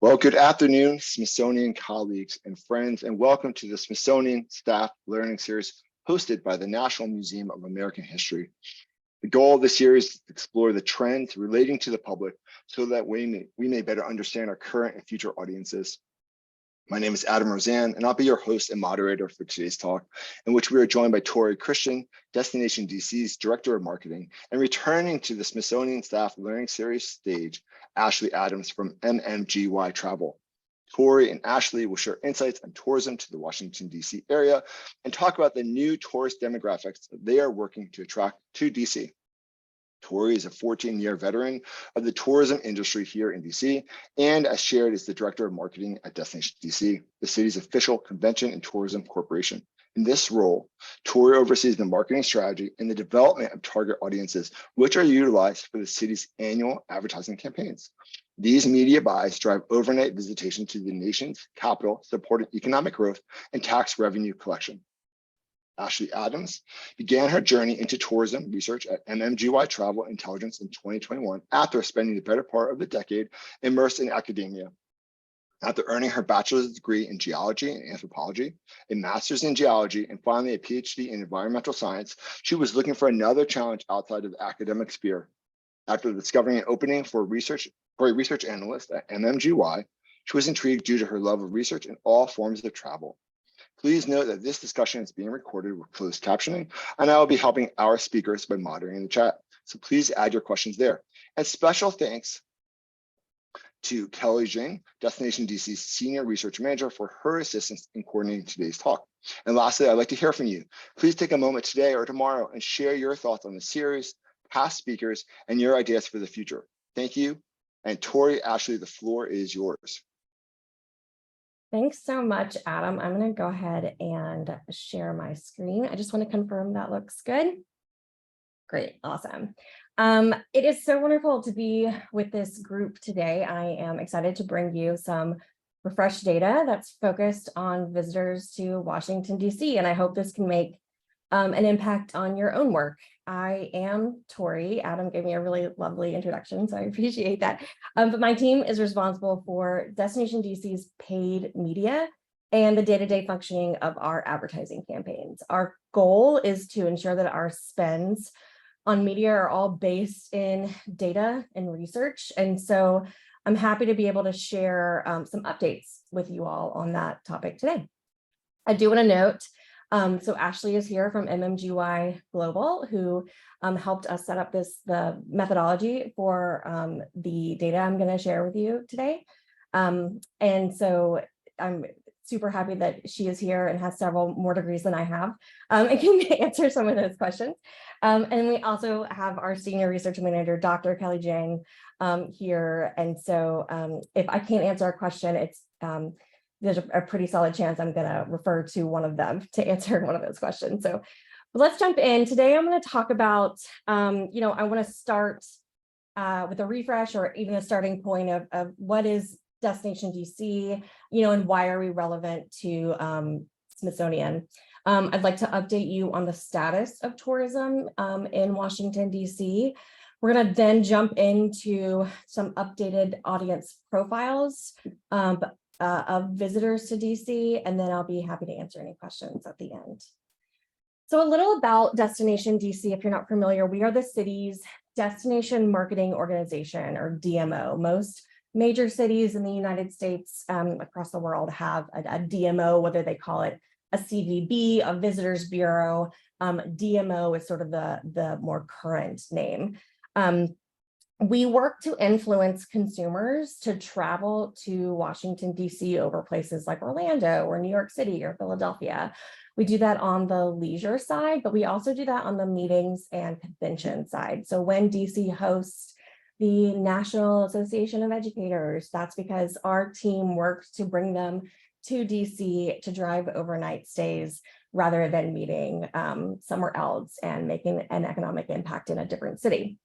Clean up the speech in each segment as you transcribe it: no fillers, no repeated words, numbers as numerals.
Well, good afternoon, Smithsonian colleagues and friends, and welcome to the Smithsonian Staff Learning Series hosted by the National Museum of American History. The goal of the series is to explore the trends relating to the public so that we may better understand our current and future audiences. My name is Adam Roseanne, and I'll be your host and moderator for today's talk, in which we are joined by Torri Christian, Destination DC's Director of Marketing, and returning to the Smithsonian Staff Learning Series stage, Ashley Adams from MMGY Travel. Torri and Ashley will share insights on tourism to the Washington, D.C. area and talk about the new tourist demographics that they are working to attract to D.C. Torri is a 14-year veteran of the tourism industry here in DC, and as shared, is the Director of Marketing at Destination DC, the city's official convention and tourism corporation. In this role, Torri oversees the marketing strategy and the development of target audiences, which are utilized for the city's annual advertising campaigns. These media buys drive overnight visitation to the nation's capital, supporting economic growth and tax revenue collection. Ashley Adams began her journey into tourism research at MMGY Travel Intelligence in 2021 after spending the better part of the decade immersed in academia. After earning her bachelor's degree in geology and anthropology, a master's in geology, and finally a PhD in environmental science, she was looking for another challenge outside of the academic sphere. After discovering an opening for a research analyst at MMGY, she was intrigued due to her love of research in all forms of travel. Please note that this discussion is being recorded with closed captioning, and I will be helping our speakers by moderating the chat. So please add your questions there. And special thanks to Kelly Jane, Destination DC's Senior Research Manager, for her assistance in coordinating today's talk. And lastly, I'd like to hear from you. Please take a moment today or tomorrow and share your thoughts on the series, past speakers, and your ideas for the future. Thank you. And Torri, Ashley, the floor is yours. Thanks so much, Adam. I'm going to go ahead and share my screen. I just want to confirm that looks good. Great, awesome. It is so wonderful to be with this group today. I am excited to bring you some refreshed data that's focused on visitors to Washington, D.C., and I hope this can make an impact on your own work. I am Torri. Adam gave me a really lovely introduction, so I appreciate that. But my team is responsible for Destination DC's paid media and the day-to-day functioning of our advertising campaigns. Our goal is to ensure that our spends on media are all based in data and research. And so I'm happy to be able to share some updates with you all on that topic today. I do want to note, so Ashley is here from MMGY Global, who helped us set up the methodology for the data I'm going to share with you today. And so I'm super happy that she is here and has several more degrees than I have and can answer some of those questions. And we also have our Senior Research Manager, Dr. Kelly Jang, here. And so if I can't answer a question, it's there's a pretty solid chance I'm going to refer to one of them to answer one of those questions. So let's jump in. Today, I'm going to talk about, I want to start with a refresh or even a starting point of what is Destination DC, and why are we relevant to Smithsonian. I'd like to update you on the status of tourism in Washington, D.C. We're going to then jump into some updated audience profiles of visitors to DC, and then I'll be happy to answer any questions at the end. So a little about Destination DC, if you're not familiar, we are the city's destination marketing organization, or DMO. Most major cities in the United States across the world have a DMO, whether they call it a CVB, a visitors bureau. DMO is sort of the more current name. We work to influence consumers to travel to Washington, D.C. over places like Orlando or New York City or Philadelphia. We do that on the leisure side, but we also do that on the meetings and convention side. So when D.C. hosts the National Association of Educators, that's because our team works to bring them to DC to drive overnight stays rather than meeting somewhere else and making an economic impact in a different city.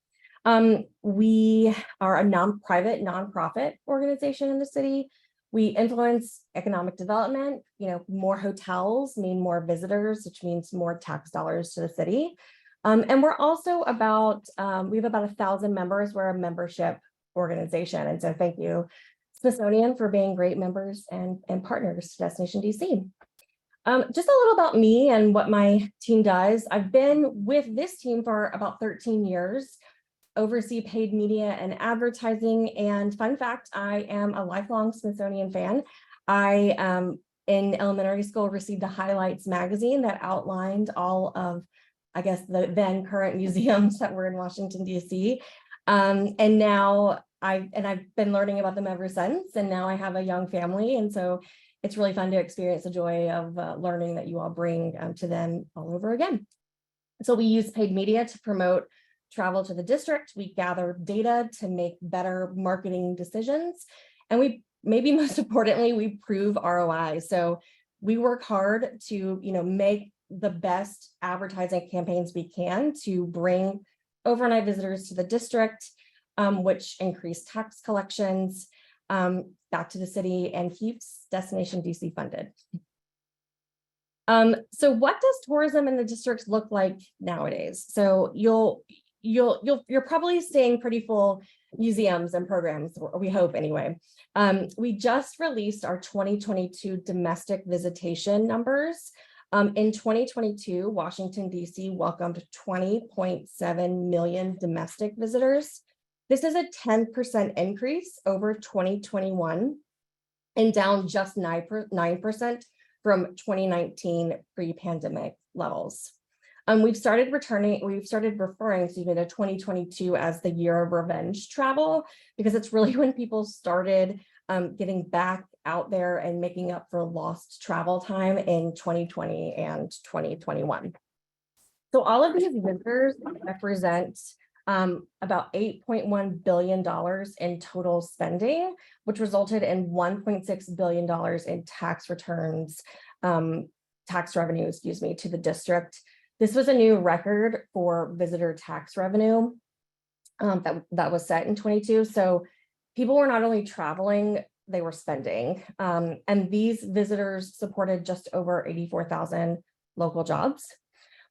We are a private nonprofit organization in the city. We influence economic development. More hotels mean more visitors, which means more tax dollars to the city. And we're also we have about 1,000 members. We're a membership organization. And so thank you Smithsonian for being great members and partners to Destination DC. Just a little about me and what my team does. I've been with this team for about 13 years, oversee paid media and advertising. And fun fact, I am a lifelong Smithsonian fan. I, in elementary school, received a Highlights magazine that outlined all of, I guess, the then current museums that were in Washington, D.C. And now I've been learning about them ever since. And now I have a young family. And so it's really fun to experience the joy of learning that you all bring to them all over again. So we use paid media to promote travel to the district. We gather data to make better marketing decisions. And we, maybe most importantly, we prove ROI. So we work hard to, make the best advertising campaigns we can to bring overnight visitors to the district, which increase tax collections back to the city and keeps Destination DC funded. So what does tourism in the districts look like nowadays? So you're probably seeing pretty full museums and programs, we hope anyway. We just released our 2022 domestic visitation numbers. In 2022, Washington, D.C. welcomed 20.7 million domestic visitors. This is a 10% increase over 2021 and down just 9% from 2019 pre-pandemic levels. We've started referring, to 2022 as the year of revenge travel, because it's really when people started getting back out there and making up for lost travel time in 2020 and 2021. So all of these visitors represent about $8.1 billion in total spending, which resulted in $1.6 billion in tax returns, tax revenue, to the district. This was a new record for visitor tax revenue that was set in 22. So people were not only traveling, they were spending. And these visitors supported just over 84,000 local jobs.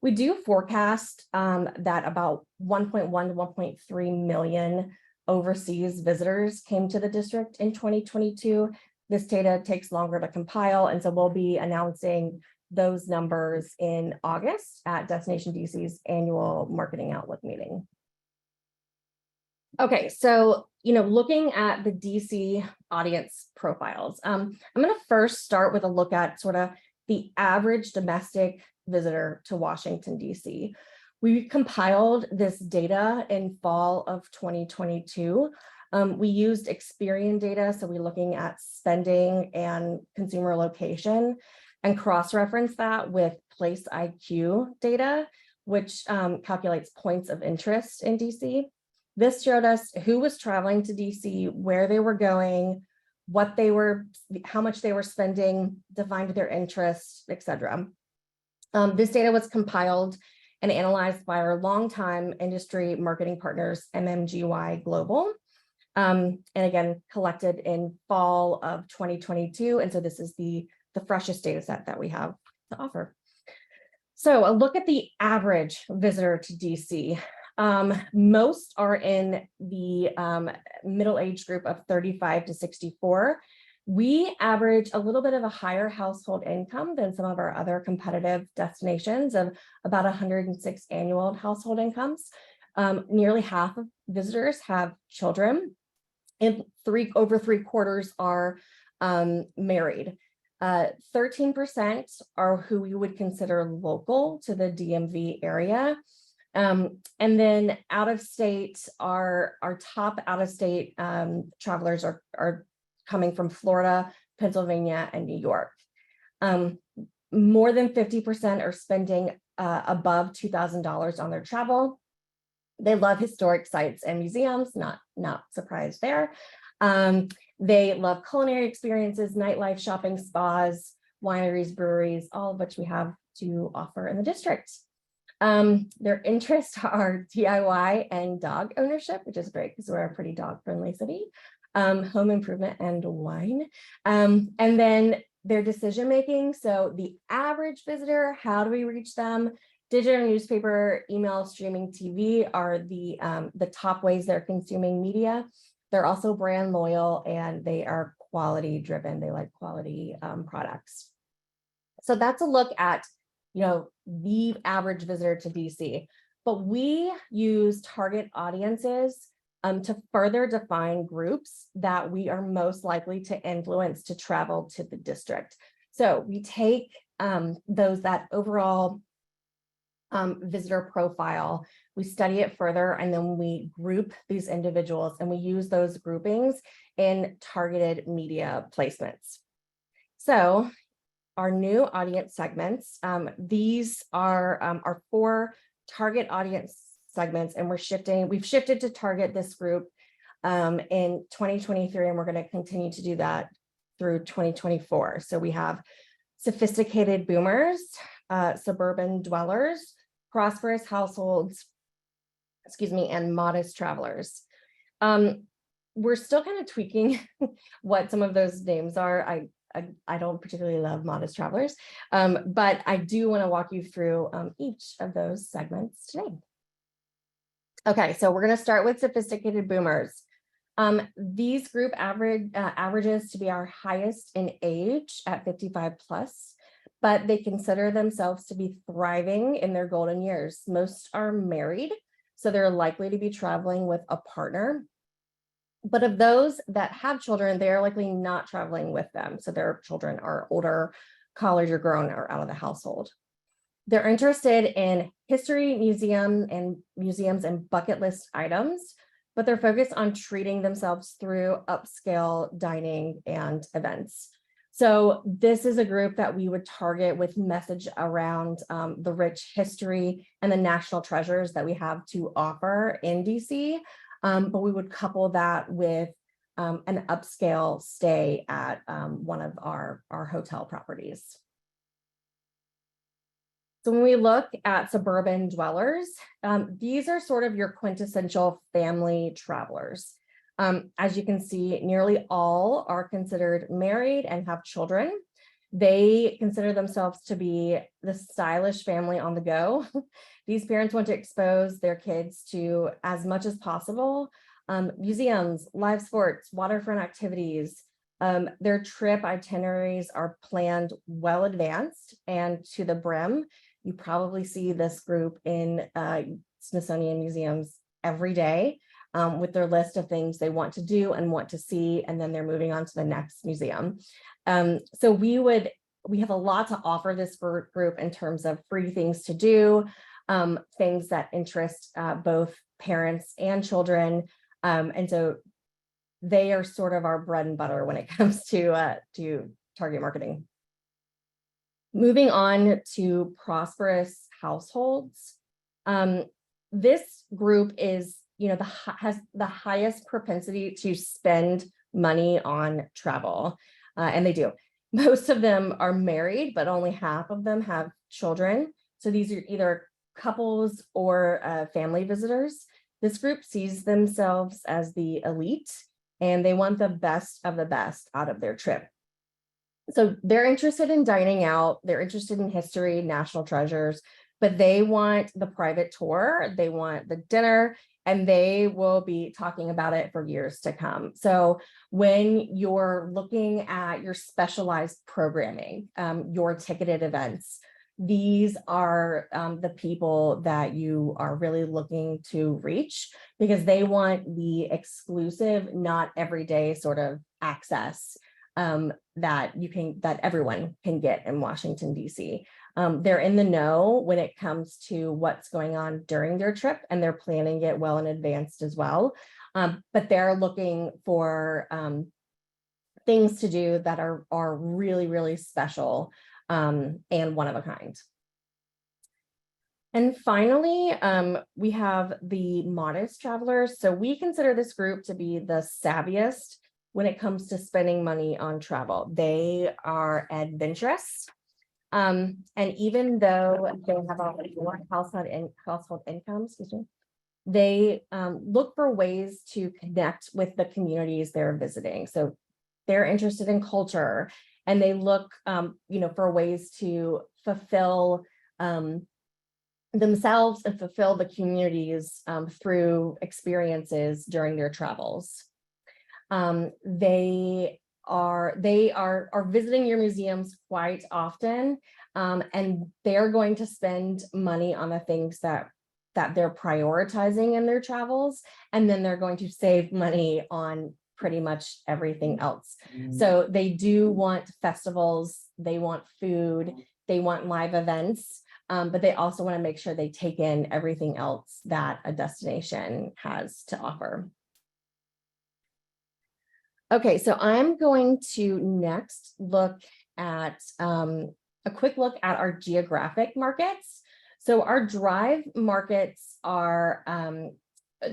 We do forecast that about 1.1 to 1.3 million overseas visitors came to the district in 2022. This data takes longer to compile, and so we'll be announcing those numbers in August at Destination DC's annual marketing outlook meeting. Okay, so looking at the DC audience profiles, I'm going to first start with a look at sort of the average domestic visitor to Washington, D.C. We compiled this data in fall of 2022. We used Experian data, so we're looking at spending and consumer location, and cross-reference that with Place IQ data, which calculates points of interest in DC. This showed us who was traveling to DC, where they were going, how much they were spending, defined their interests, etc. This data was compiled and analyzed by our longtime industry marketing partners, MMGY Global, and again, collected in fall of 2022. And so this is the freshest data set that we have to offer. So a look at the average visitor to DC. Most are in the middle age group of 35 to 64. We average a little bit of a higher household income than some of our other competitive destinations of about 106 annual household incomes. Nearly half of visitors have children, and over 3/4 are married. 13% are who we would consider local to the DMV area. And then out of state, our top out of state travelers are coming from Florida, Pennsylvania, and New York. More than 50% are spending above $2,000 on their travel. They love historic sites and museums, not surprised there. They love culinary experiences, nightlife, shopping, spas, wineries, breweries, all of which we have to offer in the district. Their interests are DIY and dog ownership, which is great because we're a pretty dog-friendly city, home improvement and wine. And then their decision-making. So the average visitor, how do we reach them? Digital newspaper, email, streaming TV are the top ways they're consuming media. They're also brand loyal and they are quality driven. They like quality products. So that's a look at, the average visitor to DC. But we use target audiences to further define groups that we are most likely to influence to travel to the district. So we take that overall visitor profile, we study it further, and then we group these individuals and we use those groupings in targeted media placements. So our new audience segments, these are our 4 target audience segments, and we've shifted to target this group in 2023, and we're going to continue to do that through 2024. So we have sophisticated boomers, suburban dwellers, prosperous households, and modest travelers. We're still kind of tweaking what some of those names are. I don't particularly love modest travelers, but I do want to walk you through each of those segments today. Okay, so we're going to start with sophisticated boomers. These group averages to be our highest in age at 55 plus, but they consider themselves to be thriving in their golden years. Most are married, so they're likely to be traveling with a partner. But of those that have children, they're likely not traveling with them. So their children are older, college or grown, or out of the household. They're interested in history, museums and bucket list items, but they're focused on treating themselves through upscale dining and events. So this is a group that we would target with message around the rich history and the national treasures that we have to offer in DC. But we would couple that with an upscale stay at one of our hotel properties. So when we look at suburban dwellers, these are sort of your quintessential family travelers. As you can see, nearly all are considered married and have children. They consider themselves to be the stylish family on the go. These parents want to expose their kids to, as much as possible, museums, live sports, waterfront activities. Their trip itineraries are planned well advanced and to the brim. You probably see this group in Smithsonian museums every day with their list of things they want to do and want to see, and then they're moving on to the next museum. So we have a lot to offer this group in terms of free things to do, things that interest both parents and children. And so they are sort of our bread and butter when it comes to target marketing. Moving on to prosperous households. This group is, has the highest propensity to spend money on travel, and they do. Most of them are married, but only half of them have children. So these are either couples or family visitors. This group sees themselves as the elite, and they want the best of the best out of their trip. So they're interested in dining out, they're interested in history, national treasures, but they want the private tour, they want the dinner, and they will be talking about it for years to come. So when you're looking at your specialized programming, your ticketed events, these are the people that you are really looking to reach, because they want the exclusive, not everyday sort of access that everyone can get in Washington, D.C. They're in the know when it comes to what's going on during their trip, and they're planning it well in advance as well. But they're looking for things to do that are really, really special and one of a kind. And finally, we have the modest travelers. So we consider this group to be the savviest when it comes to spending money on travel. They are adventurous. And even though they have a lower household income, they look for ways to connect with the communities they're visiting. So they're interested in culture, and they look, for ways to fulfill themselves and fulfill the communities through experiences during their travels. They are visiting your museums quite often, and they're going to spend money on the things that they're prioritizing in their travels, and then they're going to save money on pretty much everything else. So they do want festivals, they want food, they want live events, but they also want to make sure they take in everything else that a destination has to offer. Okay, so I'm going to next look at a quick look at our geographic markets. So our drive markets are,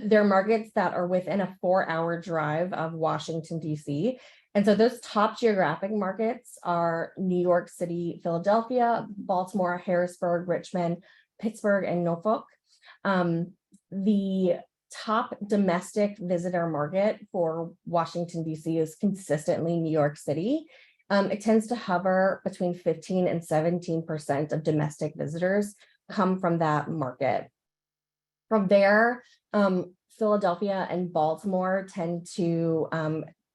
they're markets that are within a 4-hour drive of Washington, D.C. And so those top geographic markets are New York City, Philadelphia, Baltimore, Harrisburg, Richmond, Pittsburgh, and Norfolk. The top domestic visitor market for Washington, D.C. is consistently New York City. It tends to hover between 15 and 17% of domestic visitors come from that market. From there, Philadelphia and Baltimore tend to,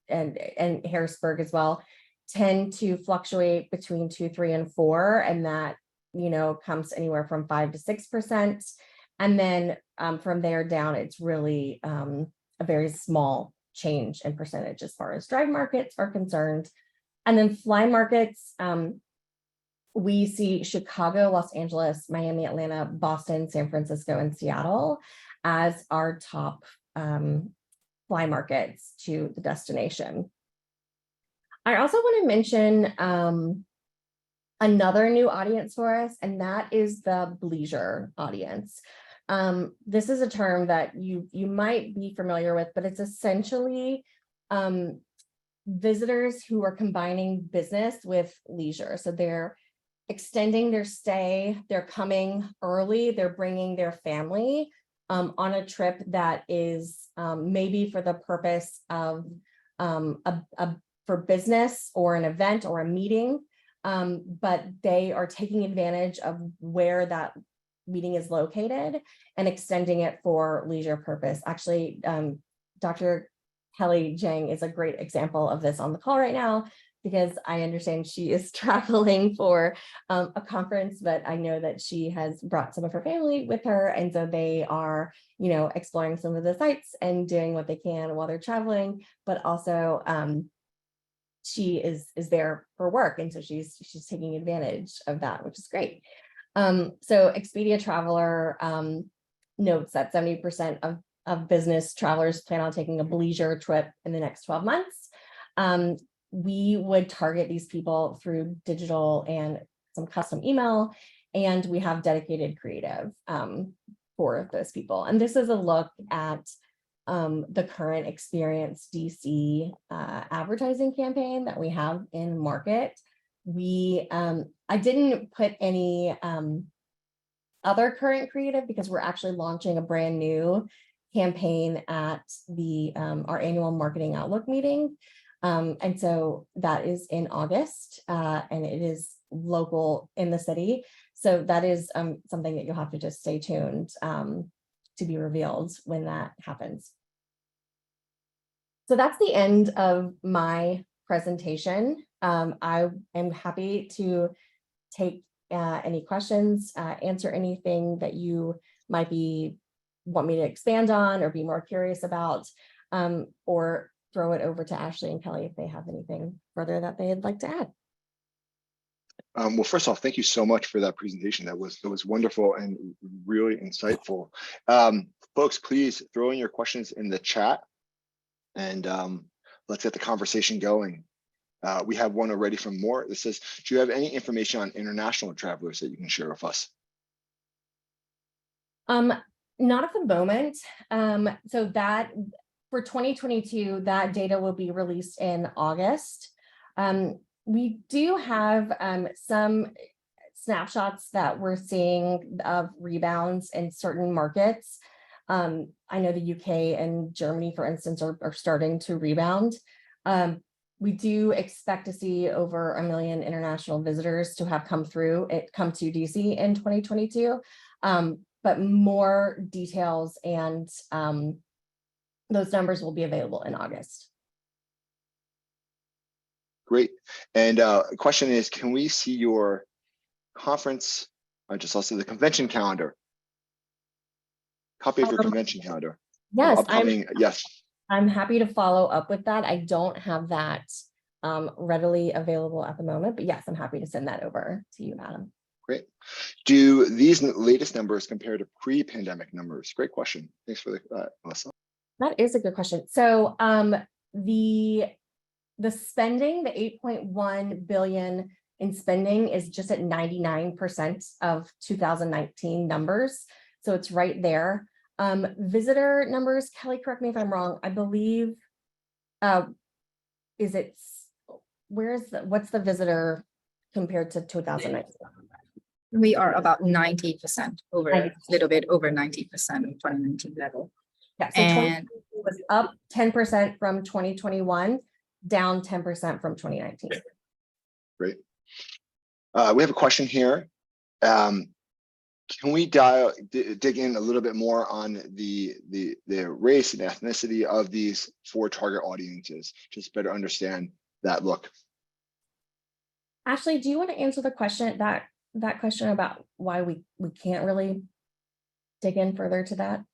and Harrisburg as well, tend to fluctuate between 2, 3, and 4, and that, you know, comes anywhere from 5 to 6%. And then from there down, it's really a very small change in percentage as far as drive markets are concerned. And then fly markets, we see Chicago, Los Angeles, Miami, Atlanta, Boston, San Francisco, and Seattle as our top fly markets to the destination. I also want to mention another new audience for us, and that is the BLEISURE audience. This is a term that you might be familiar with, but it's essentially visitors who are combining business with leisure. So they're extending their stay, they're coming early, they're bringing their family on a trip that is maybe for the purpose of for business or an event or a meeting, but they are taking advantage of where that meeting is located and extending it for leisure purpose. Actually, Dr. Kelly Jang is a great example of this on the call right now, because I understand she is traveling for a conference, but I know that she has brought some of her family with her. And so they are, you know, exploring some of the sites and doing what they can while they're traveling, but also she is there for work. And so she's taking advantage of that, which is great. So Expedia Traveler notes that 70% of business travelers plan on taking a BLEISURE trip in the next 12 months. We would target these people through digital and some custom email, and we have dedicated creative for those people. And this is a look at the current Experience DC advertising campaign that we have in market. I didn't put any other current creative because we're actually launching a brand new campaign at the our annual Marketing Outlook meeting. And so that is in August, and it is local in the city. So that is something that you'll have to just stay tuned to be revealed when that happens. So that's the end of my presentation. I am happy to take any questions, answer anything that you might want me to expand on or be more curious about, or throw it over to Ashley and Kelly if they have anything further that they'd like to add. Well, first off, thank you so much for that presentation. That was wonderful and really insightful. Folks, please throw in your questions in the chat, and let's get the conversation going. We have one already from Moore that says, do you have any information on international travelers that you can share with us? Not at the moment. So that for 2022, that data will be released in August. We do have some snapshots that we're seeing of rebounds in certain markets. I know the UK and Germany, for instance, are starting to rebound. We do expect to see over 1 million international visitors to have come to DC in 2022, but more details and those numbers will be available in August. Great. And the question is, can we see your conference, just also the convention calendar? Copy of your convention calendar. Yes, Upcoming, yes. I'm happy to follow up with that. I don't have that readily available at the moment, but yes, I'm happy to send that over to you, Adam. Great. Do these latest numbers compare to pre-pandemic numbers? Great question. Thanks for that, Melissa. That is a good question. So the spending, the 8.1 billion in spending is just at 99% of 2019 numbers. So it's right there. Visitor numbers, Kelly, correct me if I'm wrong. I believe, what's the visitor compared to 2019? We are about 90% over, a little bit over 90% of 2019 level. Yeah, so and it was up 10% from 2021, down 10% from 2019. Great. We have a question here. Can we dig in a little bit more on the race and ethnicity of these 4 target audiences, just better understand that look? Ashley, do you want to answer the question, that question about why we can't really dig in further to that?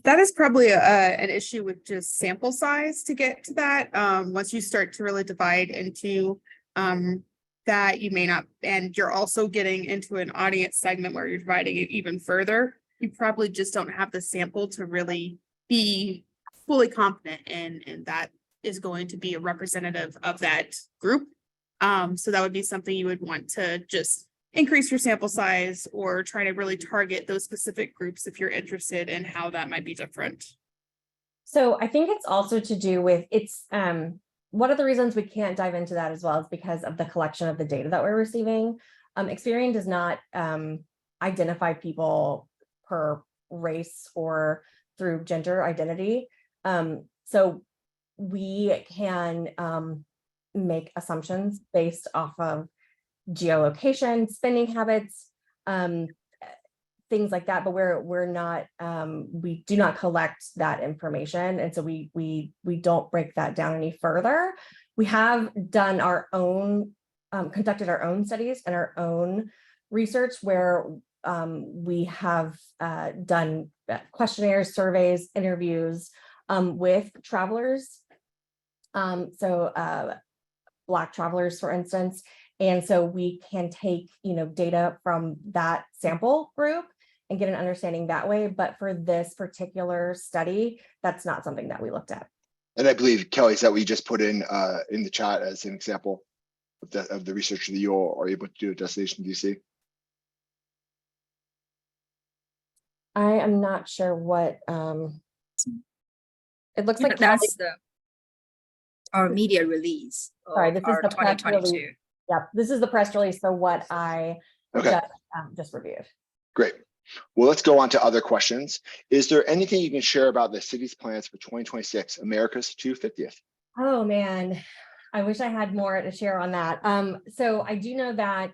That is probably an issue with just sample size to get to that. Once you start to really divide into that, you may not, and you're also getting into an audience segment where you're dividing it even further. You probably just don't have the sample to really be fully confident in, and that is going to be a representative of that group. So that would be something you would want to just increase your sample size or try to really target those specific groups if you're interested in how that might be different. So I think it's also to do with, one of the reasons we can't dive into that as well is because of the collection of the data that we're receiving. Experian does not identify people per race or through gender identity. So we can make assumptions based off of geolocation, spending habits, things like that, but we're not, we do not collect that information, and so we don't break that down any further. We have done our own, conducted our own studies and our own research where we have done questionnaires, surveys, interviews with travelers, Black travelers, for instance. And so we can take, data from that sample group and get an understanding that way. But for this particular study, that's not something that we looked at. And I believe, Kelly, is that we just put in the chat as an example of the research that you all are able to do at Destination DC? I am not sure what, it looks like that's our media release. Sorry, this is the press release. Yep, this is the press release. So what I just reviewed. Great. Well, let's go on to other questions. Is there anything you can share about the city's plans for 2026, America's 250th? Oh man, I wish I had more to share on that. So I do know that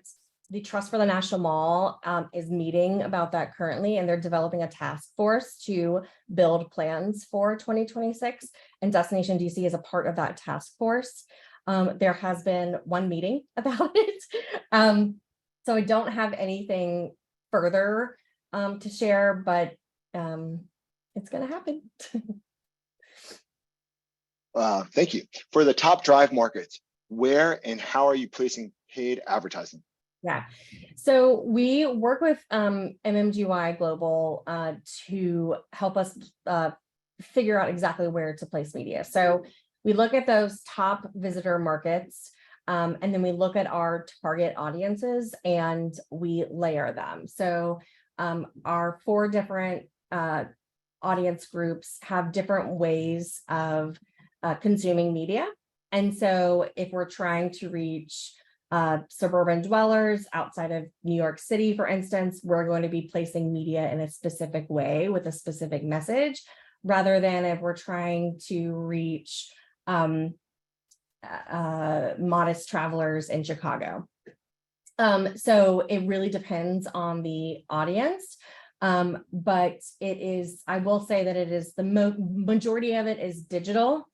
the Trust for the National Mall is meeting about that currently, and they're developing a task force to build plans for 2026, and Destination DC is a part of that task force. There has been one meeting about it. So I don't have anything further to share, but it's going to happen. Thank you. For the top drive markets, where and how are you placing paid advertising? Yeah, so we work with MMGY Global to help us figure out exactly where to place media. So we look at those top visitor markets, and then we look at our target audiences and we layer them. So our 4 different audience groups have different ways of consuming media. And so if we're trying to reach suburban dwellers outside of New York City, for instance, we're going to be placing media in a specific way with a specific message, rather than if we're trying to reach modest travelers in Chicago. So it really depends on the audience, but it is, I will say that it is the majority of it is digital.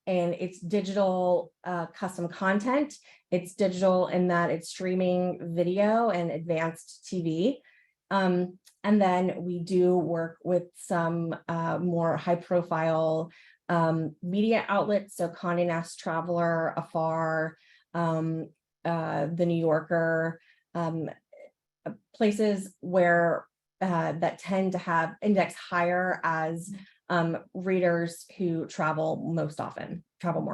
and it's digital custom content. It's digital in that it's streaming video and advanced TV. And then we do work with some more high profile media outlets. So Condé Nast Traveler, Afar, the New Yorker, places where that tend to have index higher as readers who travel more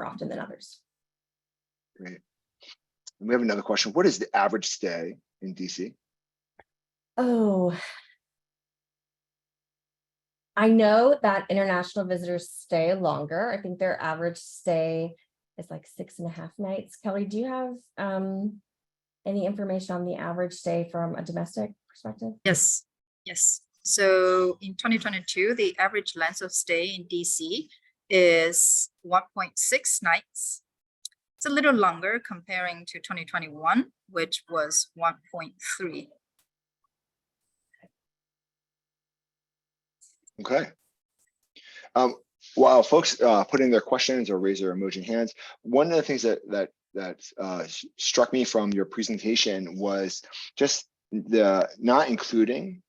often than others. Great. And we have another question. What is the average stay in DC? Oh, I know that international visitors stay longer. I think their average stay is like 6.5 nights. Kelly, do you have any information on the average stay from a domestic perspective? Yes, yes. So in 2022, the average length of stay in DC is 1.6 nights. It's a little longer comparing to 2021, which was 1.3. Okay. While folks put in their questions or raise their emoji hands, one of the things that struck me from your presentation was just the not including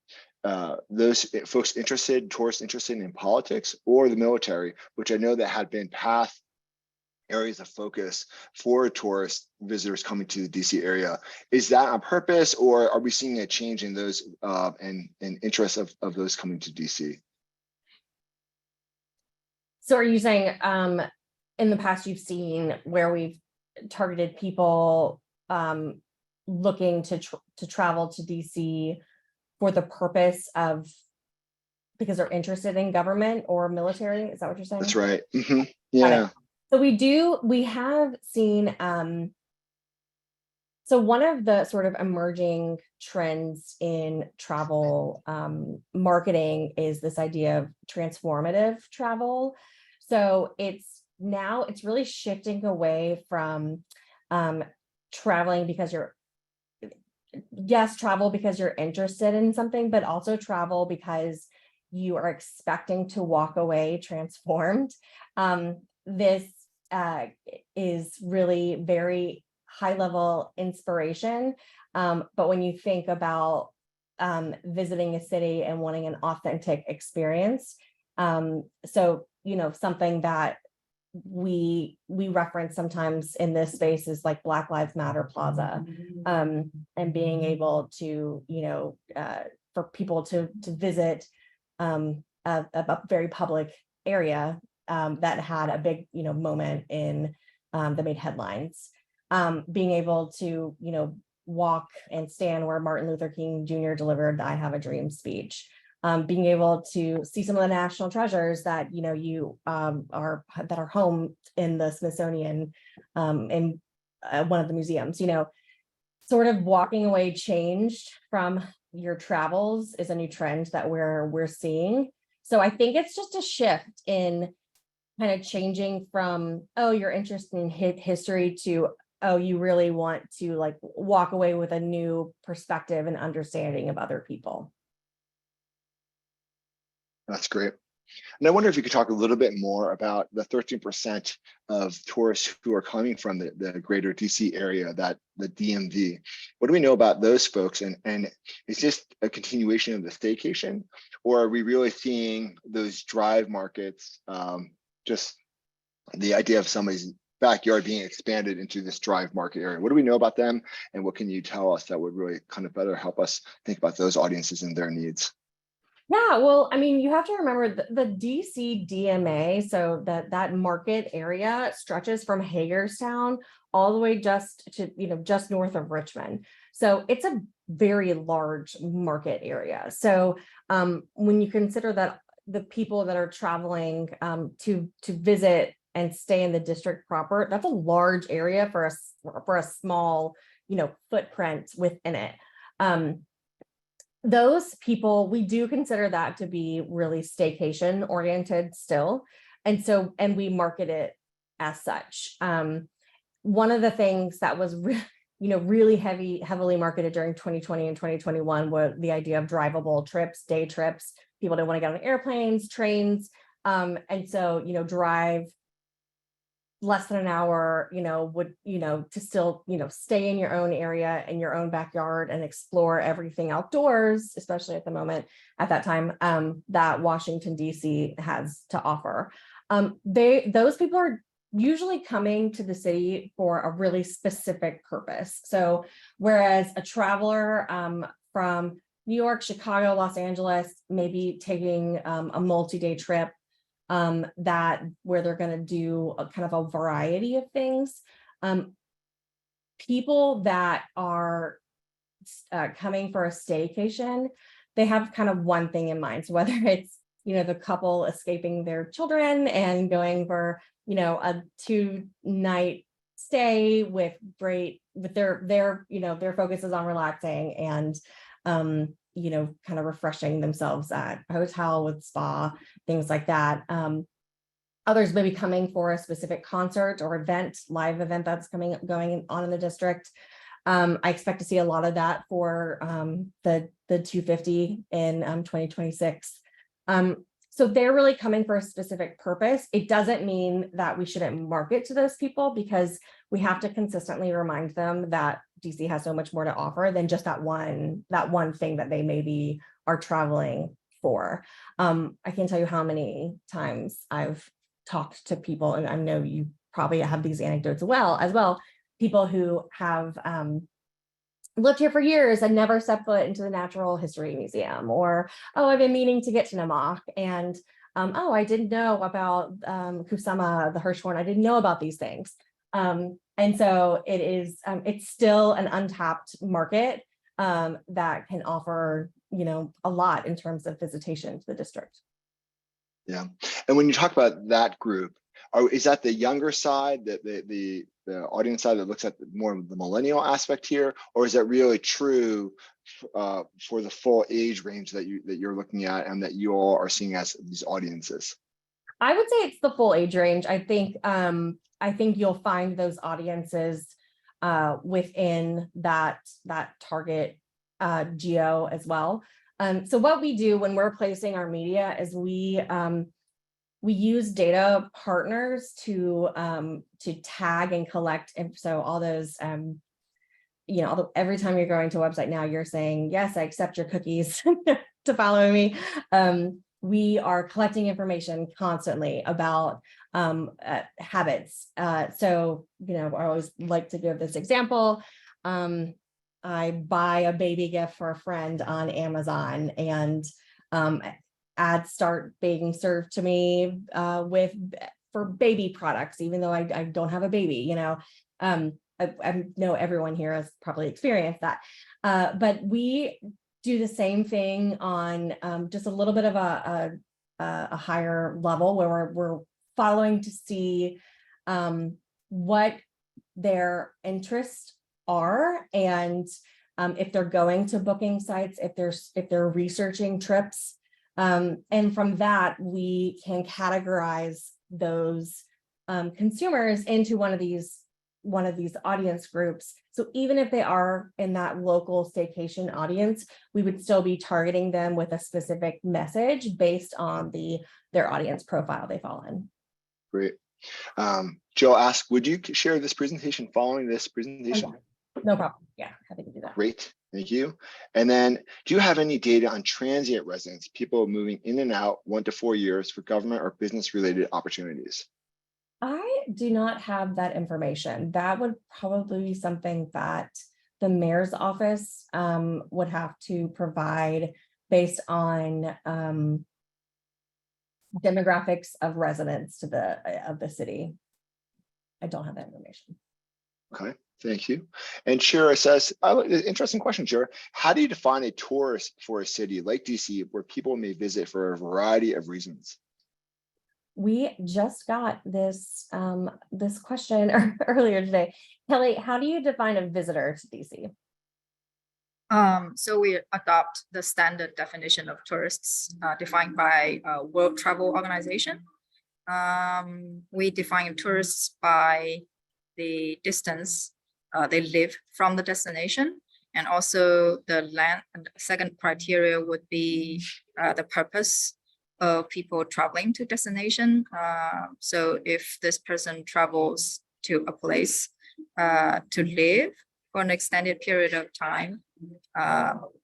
those folks tourists interested in politics or the military, which I know that had been past areas of focus for tourist visitors coming to the DC area. Is that on purpose, or are we seeing a change in those and interest of those coming to DC? So are you saying in the past you've seen where we've targeted people looking to travel to DC for the purpose of because they're interested in government or military? Is that what you're saying? That's right. Mm-hmm. Yeah. So we have seen, so one of the sort of emerging trends in travel marketing is this idea of transformative travel. So it's really shifting away from traveling because travel because you're interested in something, but also travel because you are expecting to walk away transformed. This is really very high level inspiration. But when you think about visiting a city and wanting an authentic experience, so, something that we reference sometimes in this space is like Black Lives Matter Plaza, and being able to, for people to visit a very public area that had a big, moment in that made headlines. Being able to, walk and stand where Martin Luther King Jr. delivered the "I Have a Dream" speech. Being able to see some of the national treasures that are home in the Smithsonian, in one of the museums. Sort of walking away changed from your travels is a new trend that we're seeing. So I think it's just a shift in kind of changing from, oh, you're interested in history to, oh, you really want to like walk away with a new perspective and understanding of other people. That's great. And I wonder if you could talk a little bit more about the 13% of tourists who are coming from the greater DC area, the DMV. What do we know about those folks? And is this a continuation of the staycation, or are we really seeing those drive markets, just the idea of somebody's backyard being expanded into this drive market area? What do we know about them? And what can you tell us that would really kind of better help us think about those audiences and their needs? Yeah, well, I mean, you have to remember the DC DMA, so that market area stretches from Hagerstown all the way just to, just north of Richmond. So it's a very large market area. So when you consider that the people that are traveling to visit and stay in the district proper, that's a large area for a small, footprint within it. Those people, we do consider that to be really staycation oriented still. And we market it as such. One of the things that was really heavily marketed during 2020 and 2021 was the idea of drivable trips, day trips. People didn't want to get on airplanes, trains. And so, drive less than an hour, would, to still, stay in your own area, in your own backyard, and explore everything outdoors, especially at the moment, at that time, that Washington, D.C. has to offer. Those people are usually coming to the city for a really specific purpose. So whereas a traveler from New York, Chicago, Los Angeles, maybe taking a multi-day trip where they're going to do a kind of a variety of things. People that are coming for a staycation, they have kind of one thing in mind. So whether it's, the couple escaping their children and going for, a 2-night stay with their focus is on relaxing and, kind of refreshing themselves at a hotel with spa, things like that. Others may be coming for a specific concert or live event that's going on in the district. I expect to see a lot of that for the 250 in 2026. So they're really coming for a specific purpose. It doesn't mean that we shouldn't market to those people, because we have to consistently remind them that DC has so much more to offer than just that one thing that they maybe are traveling for. I can't tell you how many times I've talked to people, and I know you probably have these anecdotes as well, people who have lived here for years and never set foot into the Natural History Museum, or, oh, I've been meaning to get to Namaque, and oh, I didn't know about Kusama, the Hirschhorn. I didn't know about these things. And so it's still an untapped market that can offer, a lot in terms of visitation to the district. Yeah. And when you talk about that group, is that the younger side, the audience side that looks at more of the millennial aspect here, or is that really true for the full age range that you're looking at and that you all are seeing as these audiences? I would say it's the full age range. I think you'll find those audiences within that target geo as well. So what we do when we're placing our media is we use data partners to tag and collect. And so all those, every time you're going to a website now, you're saying, yes, I accept your cookies to follow me. We are collecting information constantly about habits. So, I always like to give this example. I buy a baby gift for a friend on Amazon, and ads start being served to me for baby products, even though I don't have a baby. I know everyone here has probably experienced that, but we do the same thing on just a little bit of a higher level, where we're following to see what their interests are, and if they're going to booking sites, if they're researching trips. And from that, we can categorize those consumers into one of these audience groups. So even if they are in that local staycation audience, we would still be targeting them with a specific message based on their audience profile they fall in. Great. Jill asked, would you share this presentation following this presentation? Okay. No problem. Yeah, happy to do that. Great, thank you. And then, do you have any data on transient residents, people moving in and out 1 to 4 years for government or business related opportunities? I do not have that information. That would probably be something that the mayor's office would have to provide based on demographics of residents of the city. I don't have that information. Okay, thank you. And Shira says, interesting question, Shira. How do you define a tourist for a city like DC where people may visit for a variety of reasons? We just got this this question earlier today. Kelly, how do you define a visitor to DC? So we adopt the standard definition of tourists defined by World Travel Organization. We define tourists by the distance they live from the destination, and also the land. And the second criteria would be the purpose of people traveling to destination. So if this person travels to a place to live for an extended period of time,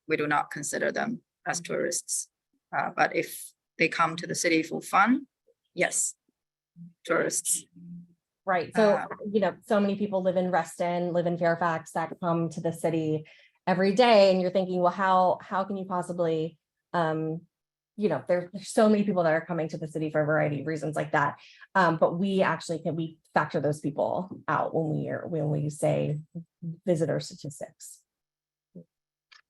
we do not consider them as tourists. But if they come to the city for fun, yes, tourists. Right. So, so many people live in Reston, live in Fairfax, that come to the city every day. And you're thinking, well, how can you possibly, there's so many people that are coming to the city for a variety of reasons like that. But we actually we factor those people out when we say visitor statistics.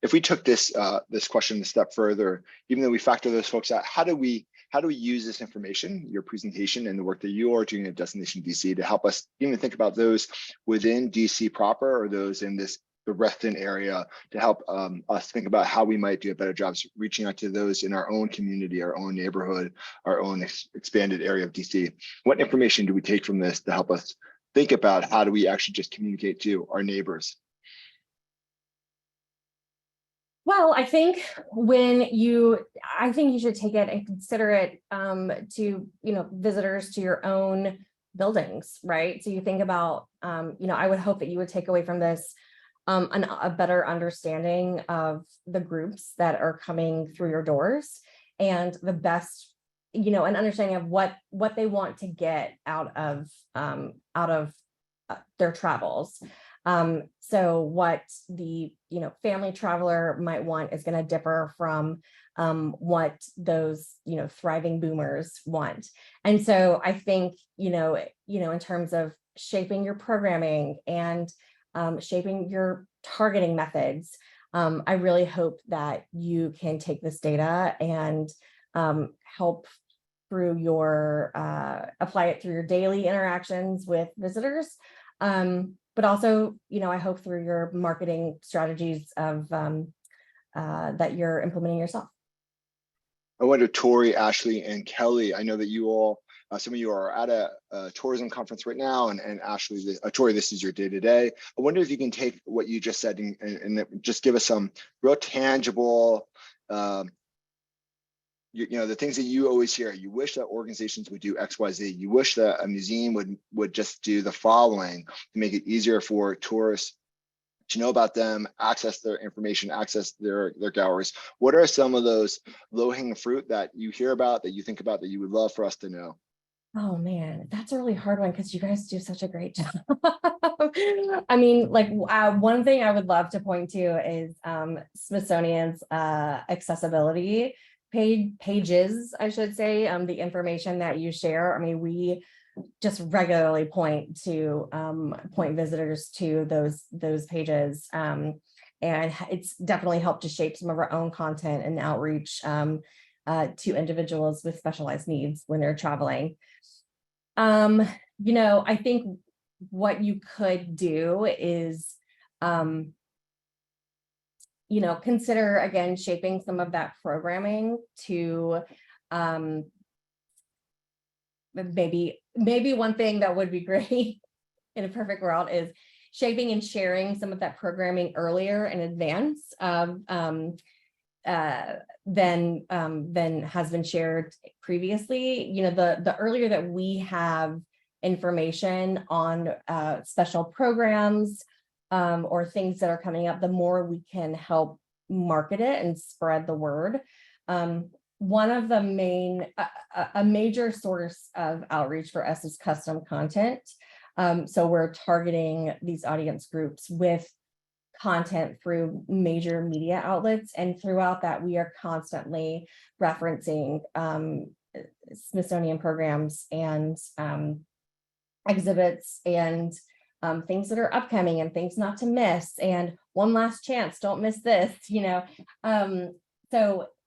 If we took this this question a step further, even though we factor those folks out, how do we use this information, your presentation and the work that you are doing at Destination DC, to help us even think about those within DC proper or those in the Reston area, to help us think about how we might do a better job reaching out to those in our own community, our own neighborhood, our own expanded area of DC? What information do we take from this to help us think about how do we actually just communicate to our neighbors? Well, I think I think you should take it and consider it to, visitors to your own buildings, right? So you think about, I would hope that you would take away from this a better understanding of the groups that are coming through your doors and the best, an understanding of what they want to get out of their travels. So what the, family traveler might want is going to differ from what those, thriving boomers want. And so I think, in terms of shaping your programming and shaping your targeting methods, I really hope that you can take this data and help through your, apply it through your daily interactions with visitors. But also, I hope through your marketing strategies of that you're implementing yourself. I wonder, Torri, Ashley, and Kelly, I know that you all, some of you are at a tourism conference right now, and Ashley, Torri, this is your day-to-day. I wonder if you can take what you just said and just give us some real tangible, the things that you always hear. You wish that organizations would do X, Y, Z. You wish that a museum would just do the following to make it easier for tourists to know about them, access their information, access their galleries. What are some of those low-hanging fruit that you hear about, that you think about, that you would love for us to know? Oh man, that's a really hard one because you guys do such a great job. I mean, one thing I would love to point to is Smithsonian's accessibility pages, I should say, the information that you share. I mean, we just regularly point visitors to those pages, and it's definitely helped to shape some of our own content and outreach to individuals with specialized needs when they're traveling. I think what you could do is consider, again, shaping some of that programming to maybe one thing that would be great in a perfect world is shaping and sharing some of that programming earlier in advance than has been shared previously. The earlier that we have information on special programs or things that are coming up, the more we can help market it and spread the word. One of the a major source of outreach for us is custom content. So we're targeting these audience groups with content through major media outlets, and throughout that we are constantly referencing Smithsonian programs and exhibits and things that are upcoming and things not to miss, and one last chance, don't miss this,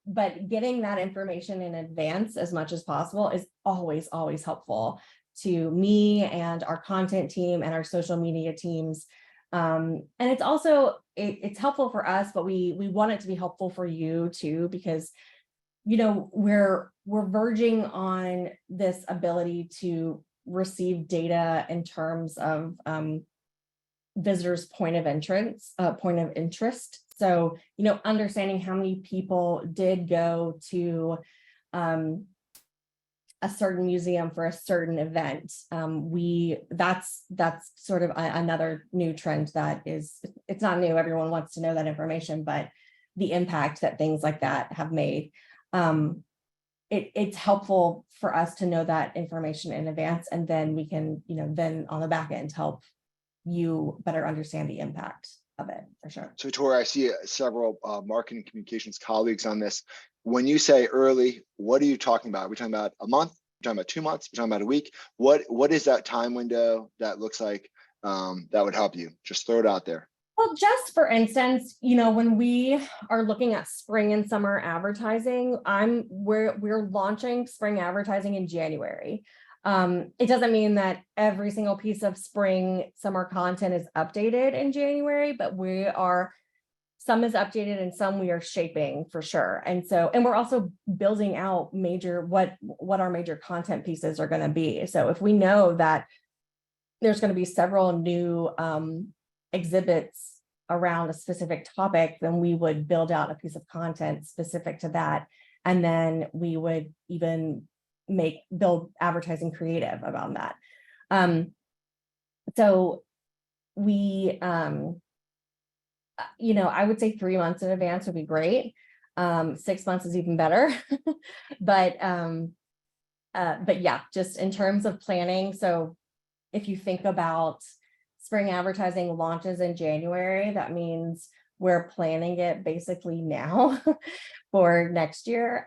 but getting that information in advance as much as possible is always helpful to me and our content team and our social media teams. And it's also, it's helpful for us, but we want it to be helpful for you too, because, we're verging on this ability to receive data in terms of visitors' point of interest. So, understanding how many people did go to a certain museum for a certain event. That's sort of another new trend that is, it's not new, everyone wants to know that information, but the impact that things like that have made. It's helpful for us to know that information in advance, and then we can, then on the back end help you better understand the impact of it, for sure. So Torri, I see several marketing communications colleagues on this. When you say early, what are you talking about? Are we talking about a month? We're talking about 2 months? We're talking about a week? What is that time window that looks like that would help you? Just throw it out there. Well, just for instance, when we are looking at spring and summer advertising, we're launching spring advertising in January. It doesn't mean that every single piece of spring summer content is updated in January, but some is updated and some we are shaping for sure. And we're also building out what our major content pieces are going to be. So if we know that there's going to be several new exhibits around a specific topic, then we would build out a piece of content specific to that. And then we would even build advertising creative about that. So we, I would say 3 months in advance would be great. 6 months is even better. But yeah, just in terms of planning. So if you think about spring advertising launches in January, that means we're planning it basically now for next year.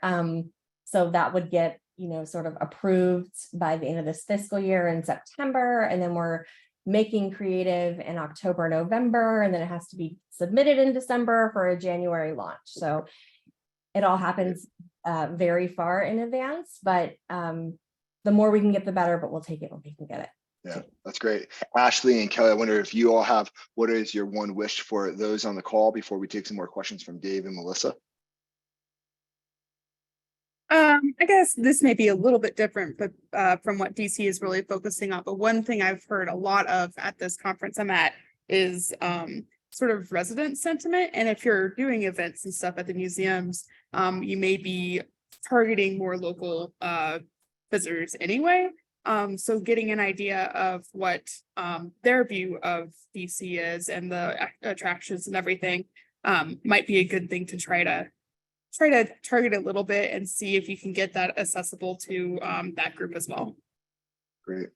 So that would get, sort of approved by the end of this fiscal year in September. And then we're making creative in October, November, and then it has to be submitted in December for a January launch. So it all happens very far in advance, but the more we can get, the better, but we'll take it when we can get it. Yeah, that's great. Ashley and Kelly, I wonder if you all have, what is your one wish for those on the call before we take some more questions from Dave and Melissa? I guess this may be a little bit different, but from what DC is really focusing on. But one thing I've heard a lot of at this conference I'm at is sort of resident sentiment. And if you're doing events and stuff at the museums, you may be targeting more local visitors anyway. So getting an idea of what their view of DC is and the attractions and everything might be a good thing to try to target a little bit and see if you can get that accessible to that group as well. Great.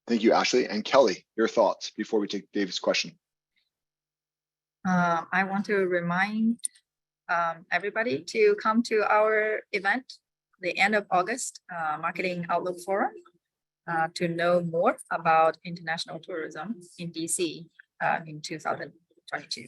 Thank you, Ashley. And Kelly, your thoughts before we take Dave's question. I want to remind everybody to come to our event, the end of August, Marketing Outlook Forum, to know more about international tourism in DC in 2022.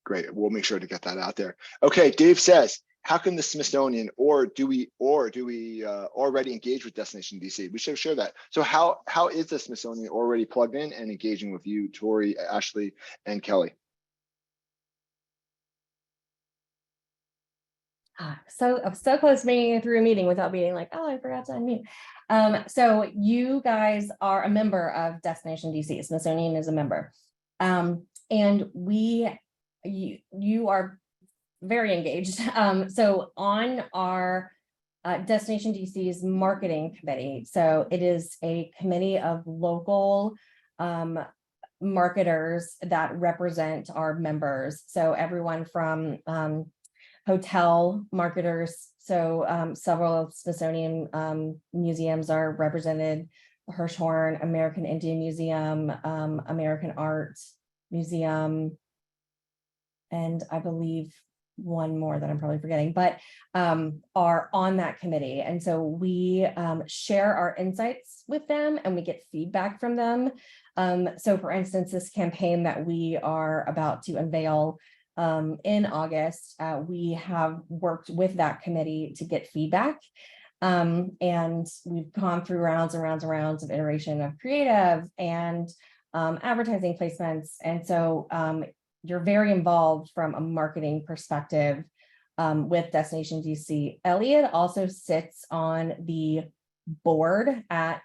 Great. We'll make sure to get that out there. Okay, Dave says, how can the Smithsonian or do we already engage with Destination DC? We should share that. So how is the Smithsonian already plugged in and engaging with you, Torri, Ashley, and Kelly? So I'm so close to making it through a meeting without being like, oh, I forgot to unmute. So you guys are a member of Destination DC. Smithsonian is a member. And you are very engaged. So on our Destination DC's marketing committee, so it is a committee of local marketers that represent our members. So everyone from hotel marketers. So several of Smithsonian museums are represented: Hirshhorn, American Indian Museum, American Art Museum, and I believe one more that I'm probably forgetting, but are on that committee. And so we share our insights with them and we get feedback from them. So for instance, this campaign that we are about to unveil in August, we have worked with that committee to get feedback. And we've gone through rounds and rounds and rounds of iteration of creative and advertising placements. And so you're very involved from a marketing perspective with Destination DC. Elliot also sits on the board at,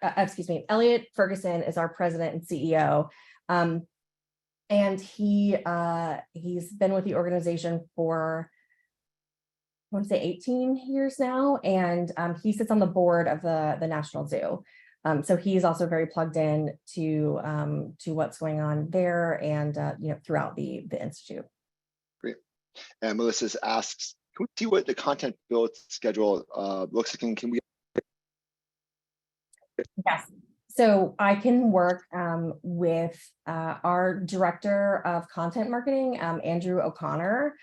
Elliot Ferguson is our president and CEO. And he's been with the organization for want to say 18 years now, and he sits on the board of the National Zoo. So he's also very plugged in to what's going on there and throughout the institute. Great. And Melissa asks, can we see what the content build schedule looks like? And can we? Yes. So I can work with our director of content marketing, Andrew O'Connor.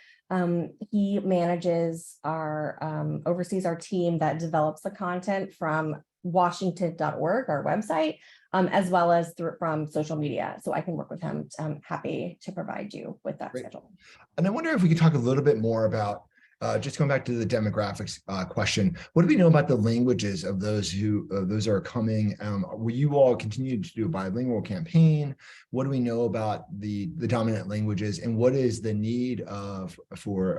He manages oversees our team that develops the content from Washington.org, our website, as well as from social media. So I can work with him. I'm happy to provide you with that schedule. And I wonder if we could talk a little bit more about, just going back to the demographics question, what do we know about the languages of those who are coming? Will you all continue to do a bilingual campaign? What do we know about the dominant languages, and what is the need for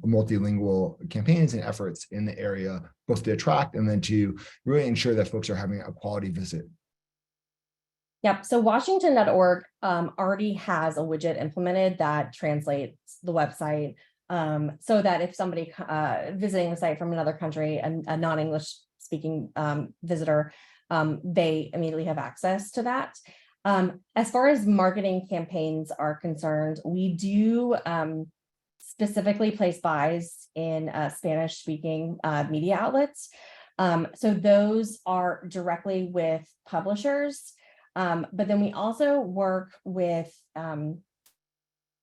multilingual campaigns and efforts in the area, both to attract and then to really ensure that folks are having a quality visit? Yep. So Washington.org already has a widget implemented that translates the website. So that if somebody visiting the site from another country, a non-English speaking visitor, they immediately have access to that. As far as marketing campaigns are concerned, we do specifically place buys in Spanish speaking media outlets. So those are directly with publishers. But then we also work with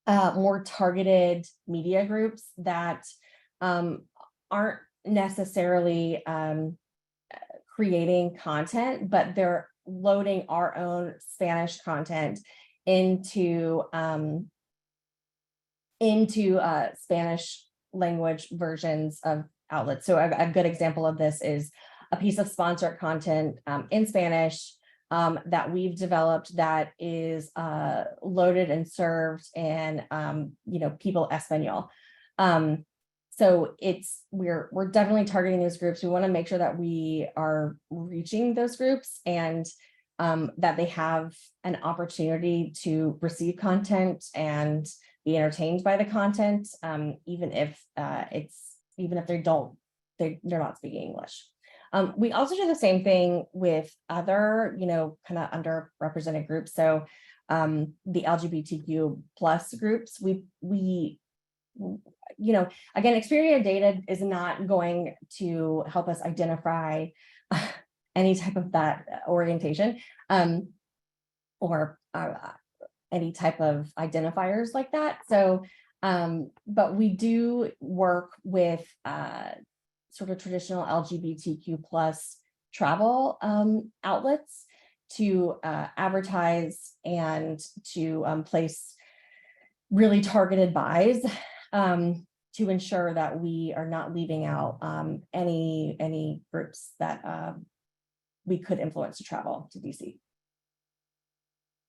more targeted media groups that aren't necessarily creating content, but they're loading our own Spanish content into Spanish language versions of outlets. So a good example of this is a piece of sponsored content in Spanish that we've developed that is loaded and served in people Espanol. So we're definitely targeting those groups. We want to make sure that we are reaching those groups and that they have an opportunity to receive content and be entertained by the content, even if they're not speaking English. We also do the same thing with other, kind of underrepresented groups. So the LGBTQ plus groups, again, Experian data is not going to help us identify any type of that orientation or any type of identifiers like that. So, but we do work with sort of traditional LGBTQ plus travel outlets to advertise and to place really targeted buys to ensure that we are not leaving out any groups that we could influence to travel to DC.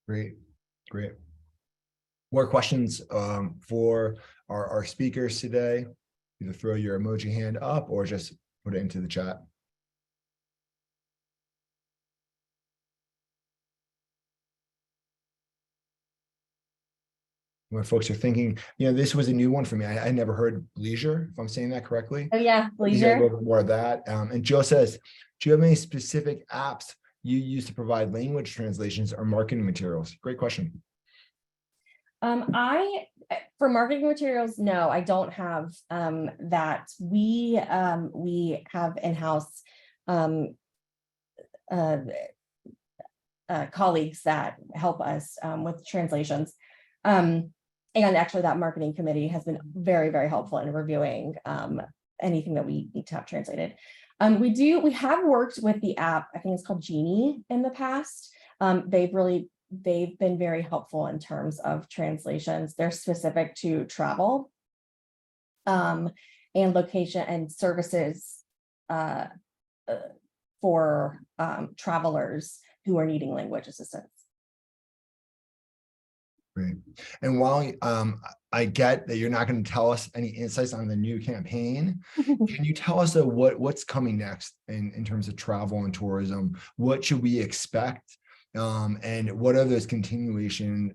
Great. More questions for our speakers today? Either throw your emoji hand up or just put it into the chat. When folks are thinking, this was a new one for me. I never heard BLEISURE, if I'm saying that correctly. Oh yeah, A BLEISURE. little bit more of that. And Joe says, do you have any specific apps you use to provide language translations or marketing materials? Great question. For marketing materials, no, I don't have that. We have in-house colleagues that help us with translations. And actually that marketing committee has been very, very helpful in reviewing anything that we need to have translated. We have worked with the app, I think it's called Genie in the past. They've been very helpful in terms of translations. They're specific to travel and location and services for travelers who are needing language assistance. Great. And while I get that you're not going to tell us any insights on the new campaign, can you tell us what's coming next in terms of travel and tourism? What should we expect And what are those continuation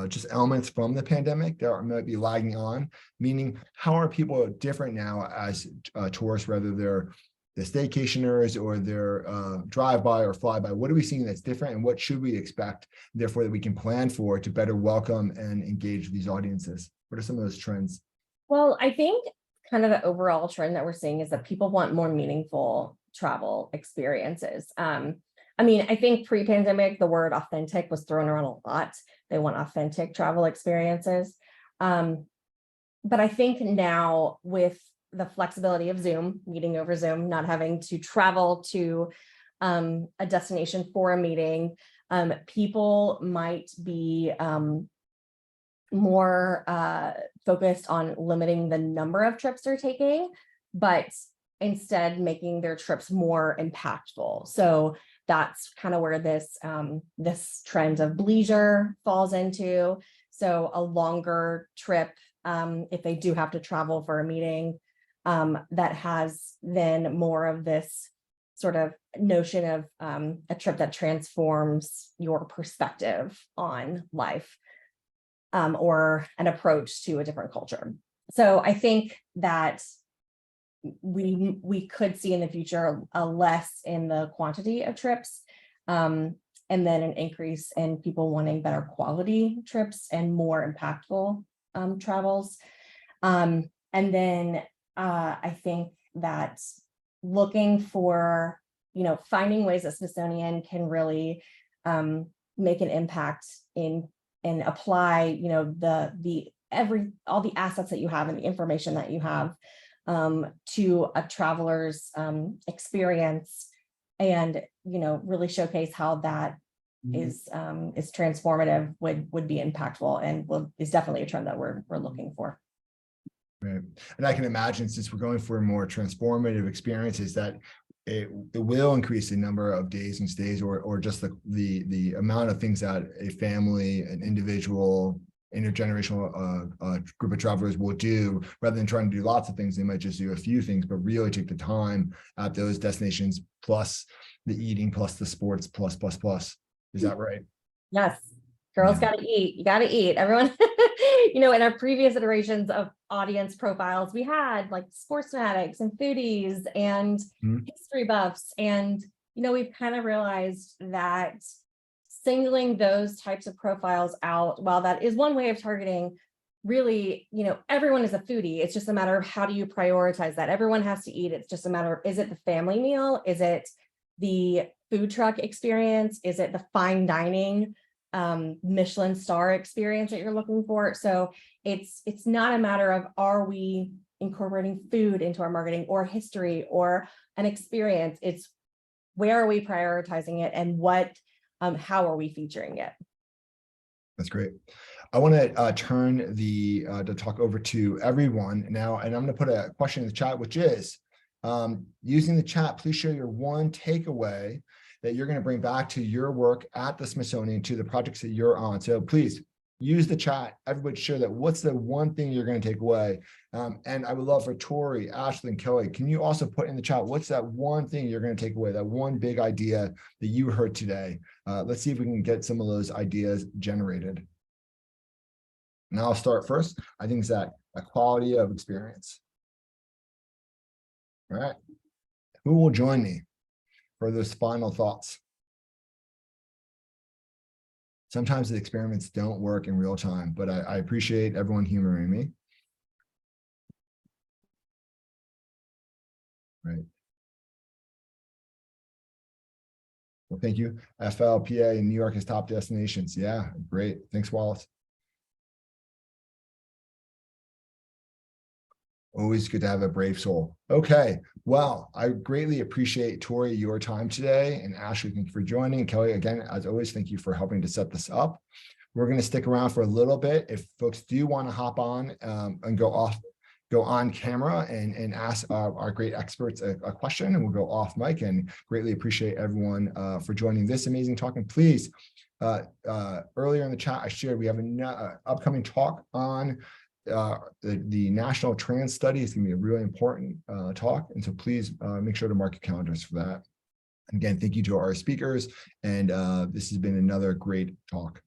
just elements from the pandemic that might be lagging on? Meaning, how are people different now as tourists, whether they're the staycationers or their drive-by or fly-by? What are we seeing that's different, and what should we expect, therefore, that we can plan for to better welcome and engage these audiences? What are some of those trends? Well, I think kind of the overall trend that we're seeing is that people want more meaningful travel experiences. I mean, I think pre-pandemic, the word authentic was thrown around a lot. They want authentic travel experiences. But I think now with the flexibility of Zoom, meeting over Zoom, not having to travel to a destination for a meeting, people might be more focused on limiting the number of trips they're taking, but instead making their trips more impactful. So that's kind of where this this trend of BLEISURE falls into. So a longer trip, if they do have to travel for a meeting, that has then more of this sort of notion of a trip that transforms your perspective on life, or an approach to a different culture. So I think that we could see in the future a less in the quantity of trips, and then an increase in people wanting better quality trips and more impactful travels. And then I think that looking for, finding ways that Smithsonian can really make an impact in and apply, all the assets that you have and the information that you have to a traveler's experience, and really showcase how that is transformative, would be impactful, and is definitely a trend that we're looking for. Right. And I can imagine, since we're going for more transformative experiences, that it will increase the number of days and stays, or just the amount of things that a family, an individual, intergenerational group of travelers will do. Rather than trying to do lots of things, they might just do a few things, but really take the time at those destinations, plus the eating, plus the sports, plus. Is that right? Yes. Girls Yeah. got to eat. You got to eat. Everyone, in our previous iterations of audience profiles, we had like sports fanatics and foodies and history buffs. And, we've kind of realized that singling those types of profiles out, while that is one way of targeting, really, everyone is a foodie. It's just a matter of how do you prioritize that? Everyone has to eat. It's just a matter of, is it the family meal? Is it the food truck experience? Is it the fine dining Michelin star experience that you're looking for? So it's not a matter of, are we incorporating food into our marketing or history or an experience? It's, where are we prioritizing it, and how are we featuring it? That's great. I want to turn the talk over to everyone now, and I'm going to put a question in the chat, which is, using the chat, please share your one takeaway that you're going to bring back to your work at the Smithsonian, to the projects that you're on. So please use the chat. Everybody share that. What's the one thing you're going to take away? And I would love for Torri, Ashley, and Kelly, can you also put in the chat, what's that one thing you're going to take away, that one big idea that you heard today? Let's see if we can get some of those ideas generated. And I'll start first. I think it's that a quality of experience. All right. Who will join me for those final thoughts? Sometimes the experiments don't work in real time, but I appreciate everyone humoring me. Right. Well, thank you. FLPA in New York is top destinations. Yeah, great. Thanks, Wallace. Always good to have a brave soul. Okay, well, I greatly appreciate, Torri, your time today, and Ashley, thank you for joining. Kelly, again, as always, thank you for helping to set this up. We're going to stick around for a little bit. If folks do want to hop on and go on camera and ask our great experts a question, and we'll go off mic, and greatly appreciate everyone for joining this amazing talk. And please, earlier in the chat, I shared we have an upcoming talk on the National Trans Study. Is going to be a really important talk, and so please make sure to mark your calendars for that. Again, thank you to our speakers, and this has been another great talk.